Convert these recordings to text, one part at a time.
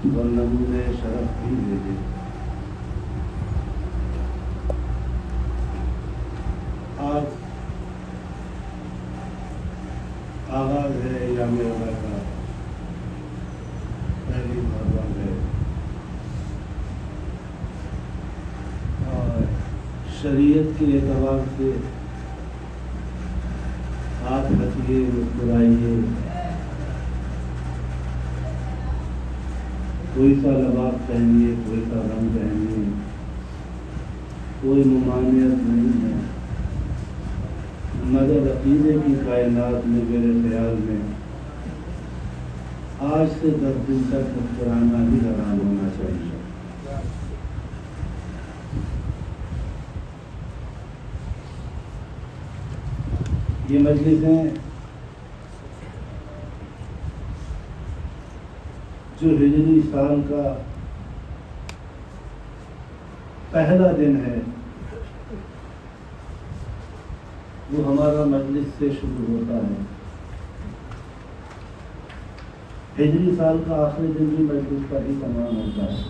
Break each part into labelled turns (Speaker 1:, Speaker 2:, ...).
Speaker 1: اور نمونے شرف بھی بھیجے۔ آج آغاز ہے ایام رضا کا، پہلی محرم ہے، اور شریعت کے اعتبار سے آپ ہنسیے، مسکرائیے، کوئی سا لباس پہنیے، کوئی سا رنگ پہنیے، کوئی ممانعت نہیں ہے، مگر عقیدے کی کائنات میں میرے خیال میں آج سے 10 دن تک مسکرانا ہی حرام ہونا چاہیے۔ یہ مجلسیں جو ہجری سال کا پہلا دن ہے وہ ہمارا مجلس سے شروع ہوتا ہے۔ ہجری سال کا آخری دن بھی مجلس کا ہی تمام ہوتا ہے۔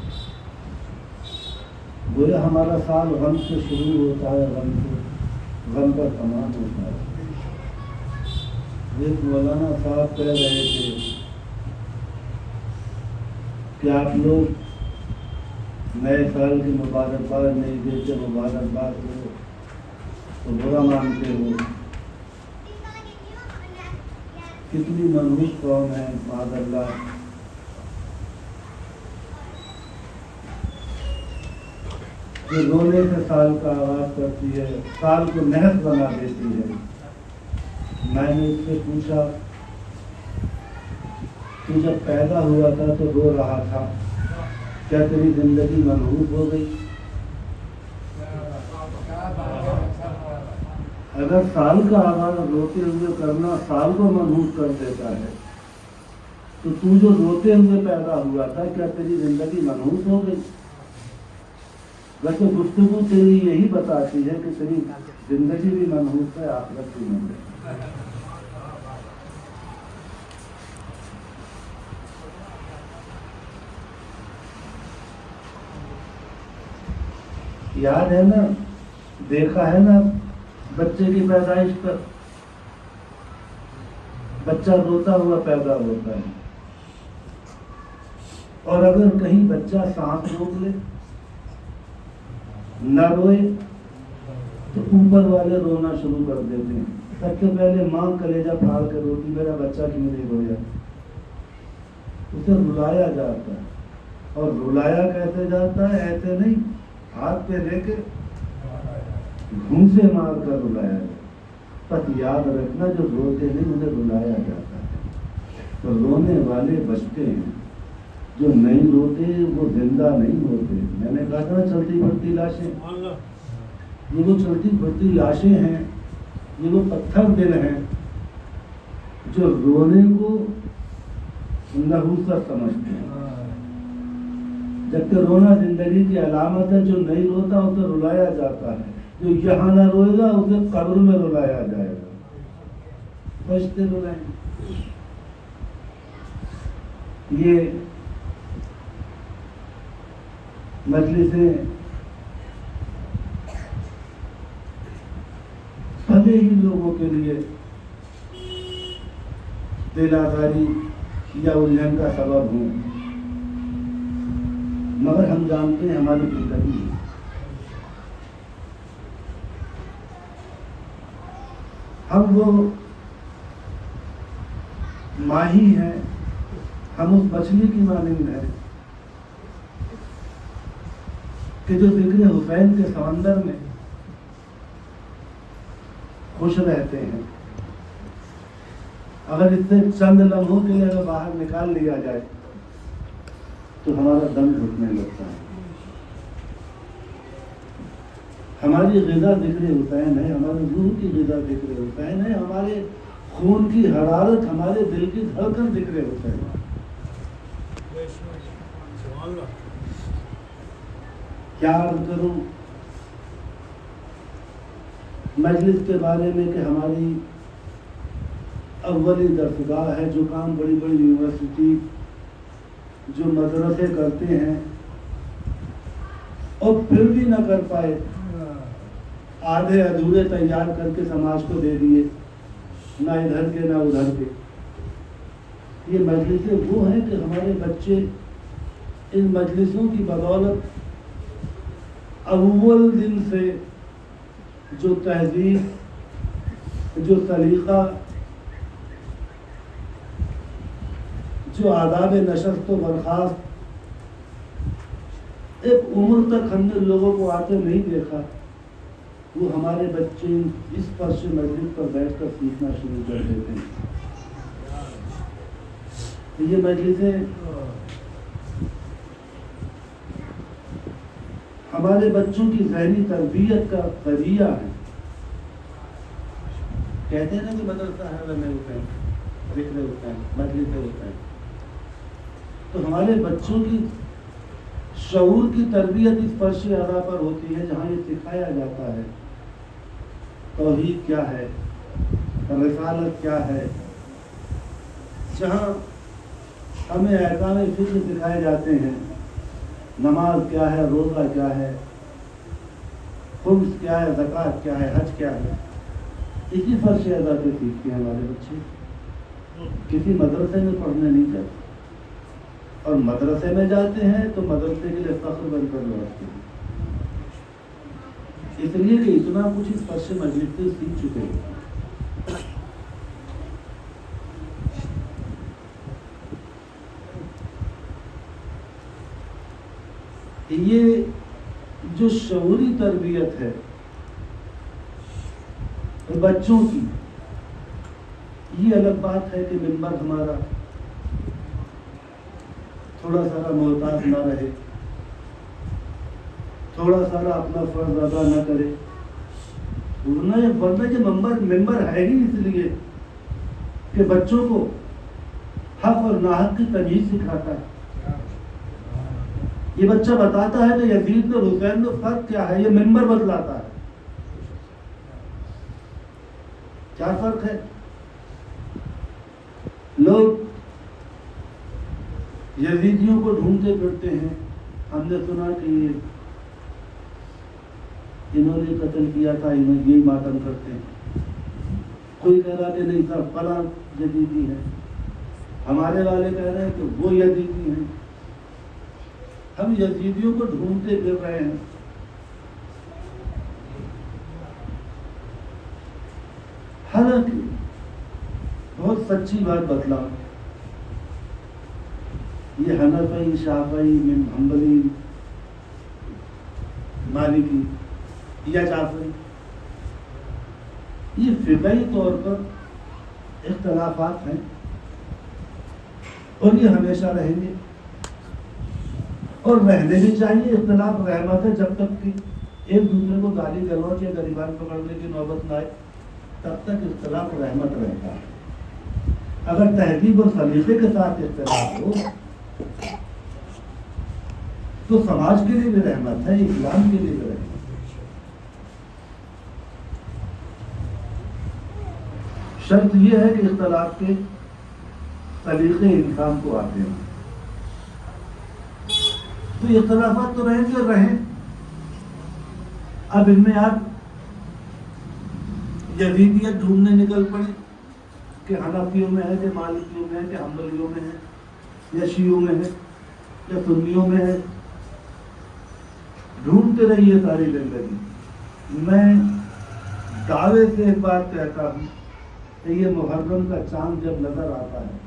Speaker 1: گویا ہمارا سال غم سے شروع ہوتا ہے، غم پر تمام ہوتا ہے۔ ایک مولانا صاحب کہہ رہے تھے کہ آپ لوگ نئے سال کی مبارکباد نہیں دیتے، مبارکباد ہو تو برا مانتے ہو۔ کتنی منحوس قوم ہے معاذ اللہ، جو رونے سے سال کا آغاز کرتی ہے، سال کو نحس بنا دیتی ہے۔ میں نے اس سے پوچھا تو جب پیدا ہوا تھا تو رو رہا تھا، کیا تیری زندگی منحوس ہو گئی؟ اگر سال کا آغاز روتے ہوئے کرنا سال کو منحوس کر دیتا ہے تو جو روتے ہوئے پیدا ہوا تھا کیا تیری زندگی منحوس ہو گئی؟ ویسے گفتگو تیری یہی بتاتی ہے کہ تیری زندگی بھی منحوس ہے، آخرت بھی منحوس ہے۔ یاد ہے نا، دیکھا ہے نا بچے کی پیدائش پر، بچہ روتا ہوا پیدا ہوتا ہے، اور اگر کہیں بچہ سانس روک لے، نہ روئے تو اوپر والے رونا شروع کر دیتے ہیں۔ سب سے پہلے ماں کلیجہ پھاڑ کے روتی، میرا بچہ کیوں نہیں رویا؟ اسے رلایا جاتا ہے، اور رلایا کیسے جاتا ہے؟ ایسے نہیں، ہاتھ پہ لے کے گھونسے مار کر رلایا جاتا۔ بس یاد رکھنا، جو روتے نہیں انہیں رلایا جاتا ہے، تو رونے والے بچتے ہیں، جو نہیں روتے وہ زندہ نہیں ہوتے۔ میں نے کہا تھا چلتی پھرتی لاشیں، یہ وہ چلتی پھرتی لاشیں ہیں، یہ وہ پتھر دل ہیں جو رونے کو نحوست سمجھتے ہیں، جبکہ رونا زندگی کی علامت ہے۔ جو نہیں روتا اسے رلایا جاتا ہے، جو یہاں نہ روئے گا اسے قبر میں رلایا جائے گا، فرشتے رلائیں گے۔ یہ مجلسیں بھلے ہی لوگوں کے لیے دل آزاری یا الجھن کا سبب ہوں، مگر ہم جانتے ہیں ہماری زندگی ہے، ہم وہ ماہی ہیں، ہم اس مچھلی کی مانند ہیں کہ جو ذکر حسین کے سمندر میں خوش رہتے ہیں۔ اگر اس سے چند لمحوں کے لیے اگر باہر نکال لیا جائے تو ہمارا دم گھٹنے لگتا ہے۔ ہماری غذا ذکر حسین ہے، ہماری روح کی غذا ذکر حسین ہے، ہمارے خون کی حرارت، ہمارے دل کی دھڑکن ذکر حسین ہے۔ کیا عرض کروں مجلس کے بارے میں کہ ہماری اولی درسگاہ ہے، جو کام بڑی بڑی یونیورسٹی جو مدرسے کرتے ہیں اور پھر بھی نہ کر پائے، آدھے ادھورے تیار کر کے سماج کو دے دیے، نہ ادھر کے نہ ادھر کے. یہ مجلسیں وہ ہیں کہ ہمارے بچے ان مجلسوں کی بدولت اول دن سے جو تہذیب، جو سلیقہ، جو آداب نشست و برخاست، ایک عمر تک ہم نے لوگوں کو آتے نہیں دیکھا، وہ ہمارے بچے اس فرش مجلس پر بیٹھ کر سیکھنا شروع کر دیتے ہیں. یہ مجلسیں ہمارے بچوں کی ذہنی تربیت کا ذریعہ ہے. کہتے ہیں نا کہ مدرسہ ہے میں ہوتا ہے، ذکر ہوتا ہے، مجلس ہوتا ہے. تو ہمارے بچوں کی شعور کی تربیت اس فرش اعلیٰ پر ہوتی ہے جہاں یہ سکھایا جاتا ہے توحید کیا ہے، رسالت کیا ہے، جہاں ہمیں احکام فقہ سکھائے جاتے ہیں، نماز کیا ہے، روزہ کیا ہے، خمس کیا ہے، زکوٰۃ کیا ہے، حج کیا ہے. اسی فرش اعلیٰ سے سیکھتے ہیں ہمارے بچے. کسی مدرسے میں پڑھنے نہیں جاتے، اور مدرسے میں جاتے ہیں تو مدرسے کے لیے فخر بن کر لوٹتے ہیں، اس لیے کہ اتنا کچھ اس فرش مجلس سے سیکھ چکے ہیں. یہ جو شعوری تربیت ہے بچوں کی، یہ الگ بات ہے کہ منبر ہمارا تھوڑا سارا محتاط نہ رہے، تھوڑا سارا اپنا فرض ادا نہ کرے، ورنہ یہ ممبر ہے ہی اس لیے کہ بچوں کو حق اور ناحق کی تمیز سکھاتا ہے. یہ بچہ بتاتا ہے کہ یزید اور حسین میں فرق کیا ہے، یہ ممبر بتلاتا ہے. کیا فرق ہے؟ لوگ یزیدیوں کو ڈھونڈتے پھرتے ہیں، ہم نے سنا کہ انہوں نے قتل کیا تھا، انہوں یہی ماتم کرتے ہیں. کوئی کہہ رہا کہ نہیں صاحب فلاں یزیدی ہے، ہمارے والے کہہ رہے ہیں کہ وہ یزیدی ہیں. ہم یزیدیوں کو ڈھونڈتے پھر رہے ہیں. حالانکہ بہت سچی بات بتلاؤں، یہ حنفی، شافعی، حنبلی، مالکی یا جعفری، یہ فقہی طور پر اختلافات ہیں اور یہ ہمیشہ رہیں گے اور رہنے بھی چاہیے. اختلاف رحمت ہے، جب تک کہ ایک دوسرے کو گالی گلوچ یا گریبان پکڑنے کی نوبت نہ آئے تب تک اختلاف رحمت رہتا ہے. اگر تہذیب اور سلیقے کے ساتھ اختلاف ہو تو سماج کے لیے بھی رحمت ہے، اسلام کے لیے بھی رحمت ہے. شرط یہ ہے کہ اختلاف کے سلیقے انسان کو آتے ہیں. تو اختلافات تو رہیں گے اور رہیں. اب ان میں آپ یزیدیت ڈھونڈنے نکل پڑے کہ حنفیوں میں ہے، کہ مالکیوں میں ہے، کہ حنبلیوں میں ہے، یا شیعوں میں ہے، یا سنیوں میں ہے. ڈھونڈتے رہیے ساری زندگی. میں دعوے سے ایک بات کہتا ہوں کہ یہ محرم کا چاند جب نظر آتا ہے،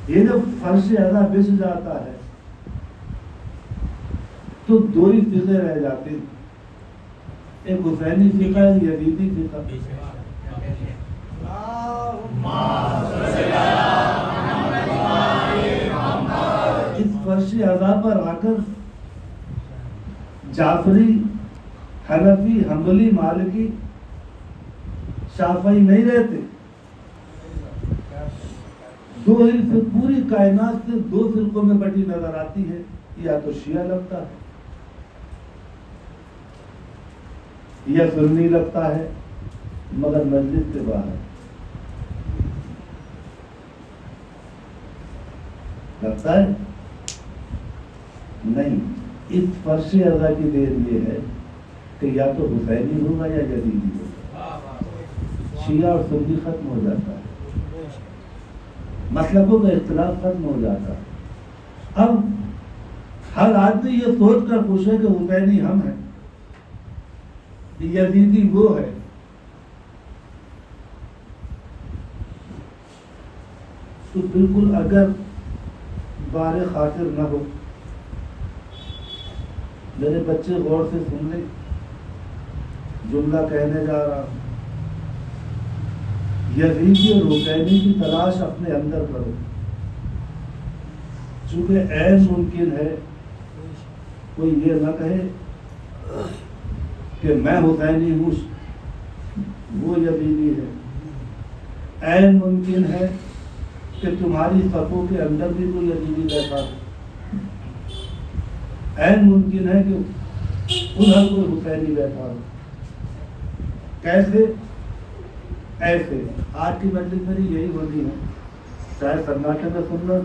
Speaker 1: یہ جب فرش اعلیٰ بچھ جاتا ہے تو دو ہی فقہ رہ جاتے ہیں، ایک حسینی فقہ ہے، یزیدی فقہ. اس فرش اعلیٰ پر آ کر جعفری، حنفی، حنبلی، مالکی، شافعی نہیں رہتے. دو ہی پوری کائنات سے دو فرقوں میں بٹی نظر آتی ہے، یا تو شیعہ لگتا ہے یا سنی لگتا ہے، مگر مجلس کے باہر. لگتا ہے نہیں. اس فرش ارضا کی دیر یہ ہے کہ یا تو حسینی ہوگا یا یزیدی ہوگا. شیعہ اور سنی ختم ہو جاتا ہے, مسلکوں کا اختلاف ختم ہو جاتا ہے. اب ہر آدمی یہ سوچ کر خوش ہے کہ حسینی ہم ہیں, یزیدی وہ ہے. تو بالکل اگر بار خاطر نہ ہو, میرے بچے غور سے سن لیں جملہ کہنے جا رہا ہوں. یزیدی اور حسینی کی تلاش اپنے اندر کرو, چونکہ عین ممکن ہے کوئی یہ نہ کہے کہ میں حسینی ہوں وہ یزیدی ہے. عین ممکن ہے کہ تمہاری صفوں کے اندر بھی کوئی یزیدی بیٹھا ہے. عین ممکن ہے کہ ادھر کوئی حسینی بیٹھا ہو. کیسے؟ ایسے. آج کی مجلس میری یہی ہونی ہے, چاہے سناٹے میں سننا,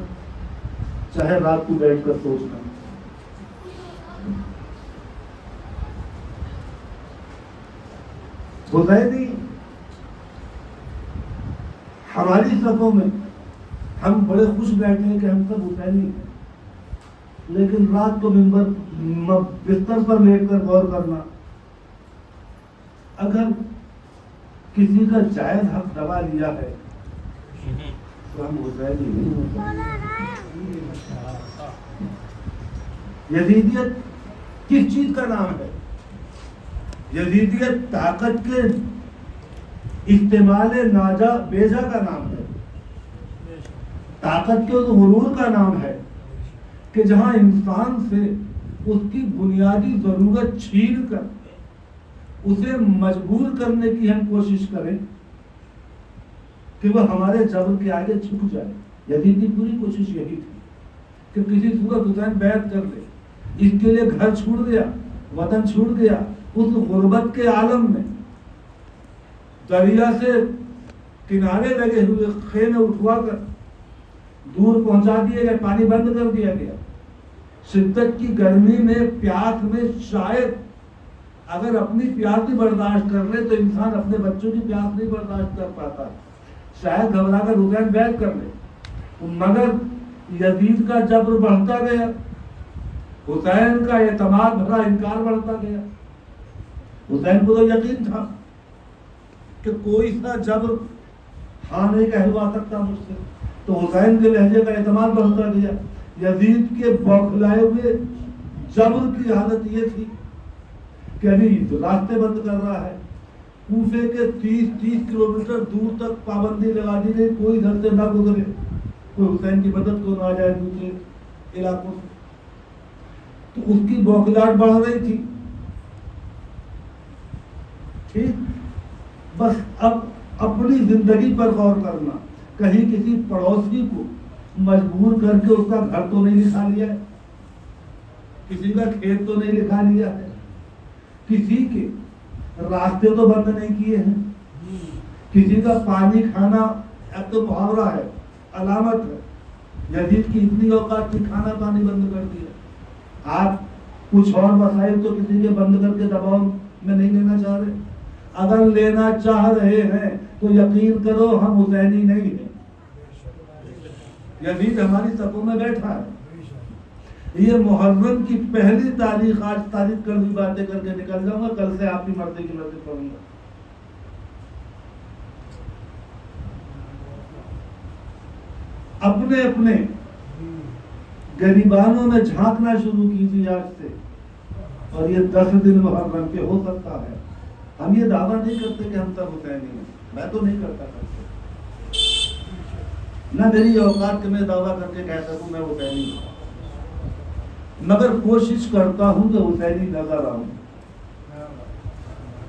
Speaker 1: چاہے رات کو بیٹھ کر سوچنا. حسینی ہماری صفوں میں ہم بڑے خوش بیٹھے ہیں کہ ہم سب حسینی ہیں, لیکن رات کو منبر بستر پر لیٹ کر غور کرنا, اگر کسی کا جائز حق دبا لیا ہے تو ہم حسینی نہیں ہو سکتے. یزیدیت کس چیز کا نام ہے؟ یزیدیت طاقت کے استعمال ناجا بیجا کا نام ہے. طاقت کے غرور کا نام ہے کہ جہاں انسان سے اس کی بنیادی ضرورت چھین کر اسے مجبور کرنے کی ہم کوشش کریں کہ وہ ہمارے جبر کے آگے جھک جائے. یزید کی پوری کوشش یہی تھی کہ کسی صورت حسین بیعت کر لے. اس کے لیے گھر چھوڑ گیا, وطن چھوڑ گیا, اس غربت کے عالم میں دریا سے کنارے لگے ہوئے خیمے اٹھوا کر دور پہنچا دیے گئے, پانی بند کر دیا گیا. شدت کی گرمی میں, پیاس میں, شاید اگر اپنی پیاس بھی برداشت کر لے تو انسان اپنے بچوں کی پیاس نہیں برداشت کر پاتا, شاید گھبرا کر حسین بیعت کر لے. مگر یزید کا جبر بڑھتا گیا, حسین کا اعتماد بھرا انکار بڑھتا گیا. حسین کو تو یقین تھا کہ کوئی سا جبر ہاں نہیں کہلوا سکتا مجھ سے, تو حسین کے لہجے کا اعتماد بڑھتا گیا. یزید کے بوکھلائے ہوئے جبر کی حالت یہ تھی کہ ابھی راستے بند کر رہا ہے, کوفے کے 30 کلومیٹر دور تک پابندی لگا دی گئی, کوئی ادھر سے نہ گزرے, کوئی حسین کی مدد کو نہ جائے دوسرے علاقوں سے. تو اس کی بوکھلاہٹ بڑھ رہی تھی. ٹھیک, بس اب اپنی زندگی پر غور کرنا, کہیں کسی پڑوسی کو مجبور کر کے اس کا گھر تو نہیں لکھا لیا ہے, کسی کا کھیت تو نہیں لکھا لیا ہے, کسی کے راستے تو بند نہیں کیے ہیں, کسی کا پانی کھانا اب تو محاورہ ہے, علامت ہے. یزید کی اتنی اوقات کی کھانا پانی بند کر دیا. آپ کچھ اور مسائل تو کسی کے بند کر کے دباؤ میں نہیں لینا چاہ رہے. اگر لینا چاہ رہے ہیں تو یقین کرو ہم حسینی نہیں ہیں. یزید ہماری صفوں میں بیٹھا ہے. یہ محرم کی پہلی تاریخ, آج تاریخ کل بھی باتیں کر کے نکل جاؤں گا, کل سے آپ کی مرضی کی مرضی کروں گا. اپنے اپنے غریبانوں میں جھانکنا شروع کیجیے آج سے, اور یہ 10 دن محرم کے ہو سکتا ہے. ہم یہ دعویٰ نہیں کرتے کہ ہم سب حسینی ہیں, میں تو نہیں کرتا نہ میری اوقات کہ میں دعویٰ کر کے کہہ سکوں میں حسینی ہوں, مگر کوشش کرتا ہوں کہ حسینی نظر آؤں.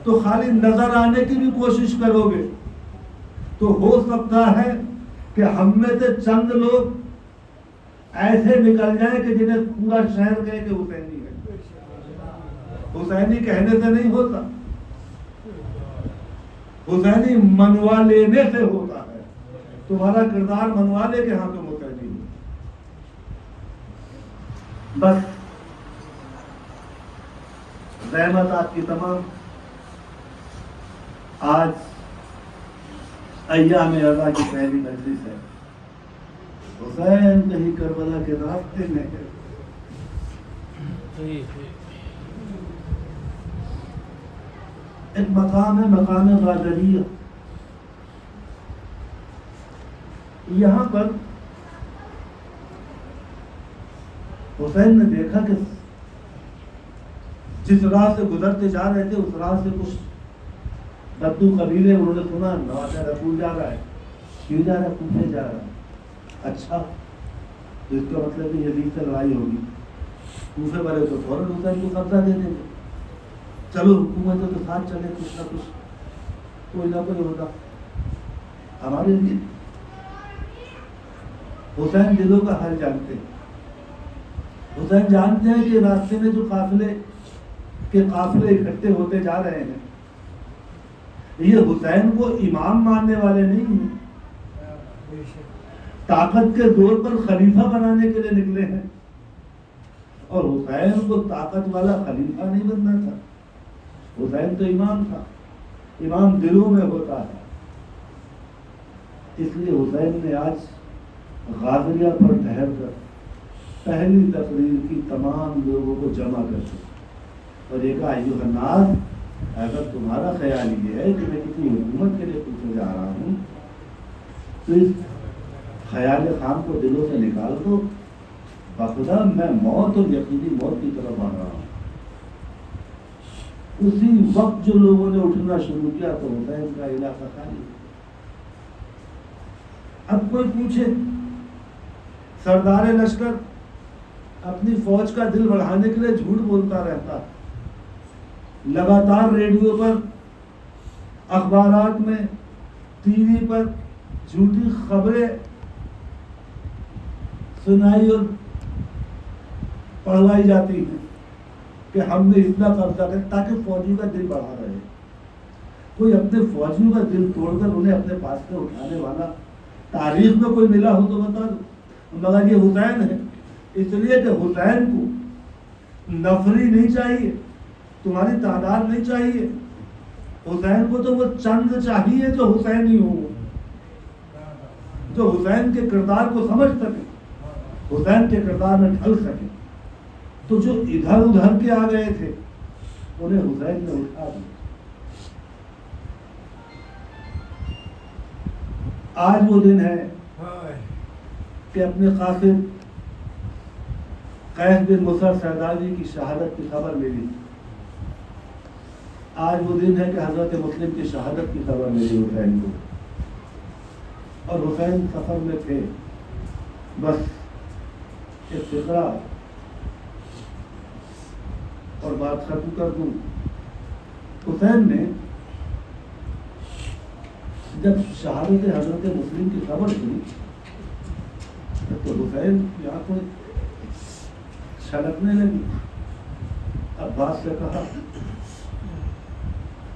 Speaker 1: تو خالی نظر آنے کی بھی کوشش کرو گے تو ہو سکتا ہے کہ ہم میں سے چند لوگ ایسے نکل جائیں کہ جنہیں پورا شہر کہے کہ حسینی ہے. حسینی کہنے سے نہیں ہوتا, حسینی منوا لینے سے ہوتا ہے. تمہارا کردار منوا لے کہ ہاں تم حسینی ہو. بس رحمت آپ کی تمام. آج ایام رضا کی پہلی مجلس ہے. حسین کہیں کربلا کے راستے میں ہے. ایک مقام ہے مقام غادریہ. یہاں پر حسین نے دیکھا کہ جس راہ سے گزرتے جا رہے تھے اس راہ سے کچھ بدو قبیلے, انہوں نے سنا نواز رسول جا رہا ہے. کیوں جا رہا ہے؟ کوفے جا رہا ہے. اچھا, تو اس کا مطلب کہ یزید سے لڑائی ہوگی. کوفے والے تو فوراً حسین کو قبضہ دے دیں گے. چلو حکومتوں کے ساتھ چلے, کچھ نہ کچھ کوئی نہ کوئی ہوگا. ہمارے لیے حسین دلوں کا حال جانتے ہیں. حسین جانتے ہیں کہ راستے میں جو قافلے اکٹھے ہوتے جا رہے ہیں, یہ حسین کو امام ماننے والے نہیں ہیں, طاقت کے زور پر خلیفہ بنانے کے لیے نکلے ہیں. اور حسین کو طاقت والا خلیفہ نہیں بننا تھا. حسین تو امام تھا. امام دلوں میں ہوتا ہے. اس لیے حسین نے آج غادریہ پر ٹھہر کر پہلی تقریر کی تمام لوگوں کو جمع کر دیا اور یہ کہا ایھا الناس, اگر تمہارا خیال یہ ہے کہ میں کسی حکومت کے لیے پوچھنے جا رہا ہوں تو اس خیال خام کو دلوں سے نکال دو. بخدا میں موت اور یقینی موت کی طرف بڑھ رہا ہوں. اسی وقت جو لوگوں نے اٹھنا شروع کیا تو حسین کا علاقہ خالی. اب کوئی پوچھے, سردار لشکر اپنی فوج کا دل بڑھانے کے لیے جھوٹ بولتا رہتا, لگاتار ریڈیو پر, اخبارات میں, ٹی وی پر جھوٹی خبریں سنائی اور پڑھوائی جاتی ہیں کہ ہم نے اتنا قبضہ کر, تاکہ فوجیوں کا دل بڑھا رہے. کوئی اپنے فوجیوں کا دل توڑ کر انہیں اپنے پاس سے اٹھانے والا تاریخ میں کوئی ملا ہو تو بتا دو. مگر یہ حسین ہے, اس لیے کہ حسین کو نفری نہیں چاہیے, تمہاری تعداد نہیں چاہیے. حسین کو تو وہ چند چاہیے جو حسینی ہوں, جو حسین کے کردار کو سمجھ سکے, حسین کے کردار میں ڈھل سکے. تو جو ادھر ادھر کے آ گئے تھے انہیں حسین نے اٹھا دیا. آج وہ دن ہے کہ اپنے قاصد قیس بن مصر سرداری کی شہادت کی خبر ملی. آج وہ دن ہے کہ حضرت مسلم کی شہادت کی خبر ملی حسین کو. اور حسین سفر میں تھے. بس ایک فقرہ اور بات ختم کر دوں. حسین نے جب شہادت حضرت مسلم کی خبر سنی تو حسین کی آنکھیں چھلکنے لگی. عباس سے کہا,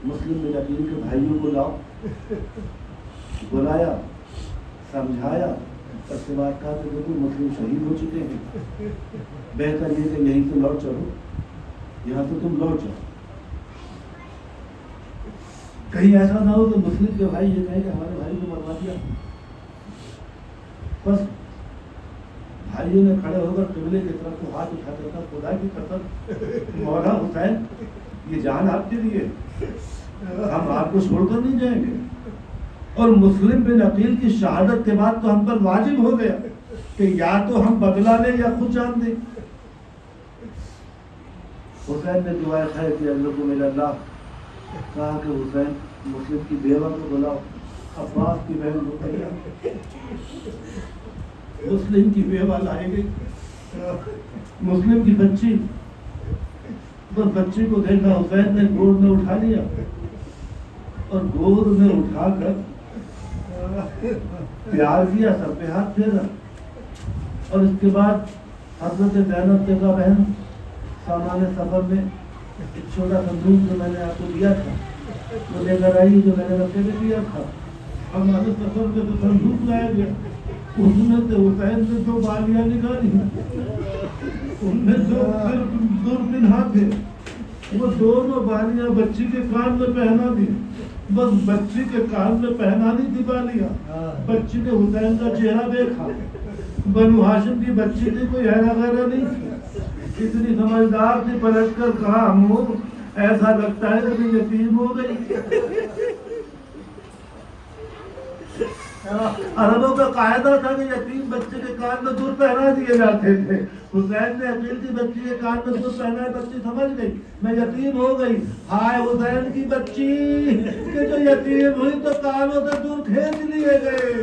Speaker 1: مسلم بن عقیل کے بھائیوں کو لاؤ. بلایا, سمجھایا, اس کے بعد کہا کہ دیکھو مسلم شہید ہو چکے ہیں, بہتر یہ کہ یہیں سے لوٹ چلو, یہاں سے تم لوٹ جاؤ. کہیں ایسا نہ ہو کہ مسلم کے بھائی یہ کہیں کہ ہمارے بھائی کو مروا دیا. بس بھائیوں نے کھڑے ہو کر قبلے کی طرف کو ہاتھ اٹھا کر کہا, خدا کی قسم مولا حسین, یہ جان آپ کے لیے, ہم آپ کو چھوڑ کر نہیں جائیں گے. اور مسلم بن عقیل کی شہادت کے بعد تو ہم پر واجب ہو گیا کہ یا تو ہم بدلا لیں یا خود جان دیں. حسین نے دعائیں خیر کی, اللہ کہا کہ حسین مسلم کی بیوہ کو بلاؤ. عباس کی بہن رقیہ مسلم کی بیوہ لائی گئی. مسلم کی بچی, بس بچی کو دیکھا حسین نے گود میں اٹھا لیا اور گود میں اٹھا کر پیار کیا, سر پہ ہاتھ پھیرا. اور اس کے بعد حضرت زینب سے کہا, بہن سامان سفر میں ایک چھوٹا صندوق جو میں نے آپ کو دیا تھا وہ لے کر آئی, جو میں نے رکھے میں دیا تھا. ہمارے سفر میں تو صندوق لایا گیا. اس میں سے حسین نے 2 بالیاں نکالی، ان میں جو پھر تھے وہ دونوں بالیاں بچی کے کان میں پہنا دی، بس بچی کے کان میں پہنانی تھی بالیاں۔ بچی نے حسین کا چہرہ دیکھا، بنو ہاشم کی بچی تھی، کوئی ہیرا غیرہ نہیں تھی، اتنی سمجھدار تھی، پلٹ کر کہا امو ایسا لگتا ہے کہ میں یتیم ہو گئی۔ عربوں کا قاعدہ تھا کہ یتیم بچے کے کان میں دور پہنا دیے جاتے تھے۔ حسین نے عقیل کی بچی کے کان میں دور پہنا، بچی سمجھ گئی میں یتیم ہو گئی۔ ہائے حسین کی بچی کہ جو یتیم ہوئی تو کانوں سے دور کھینچ لیے گئے۔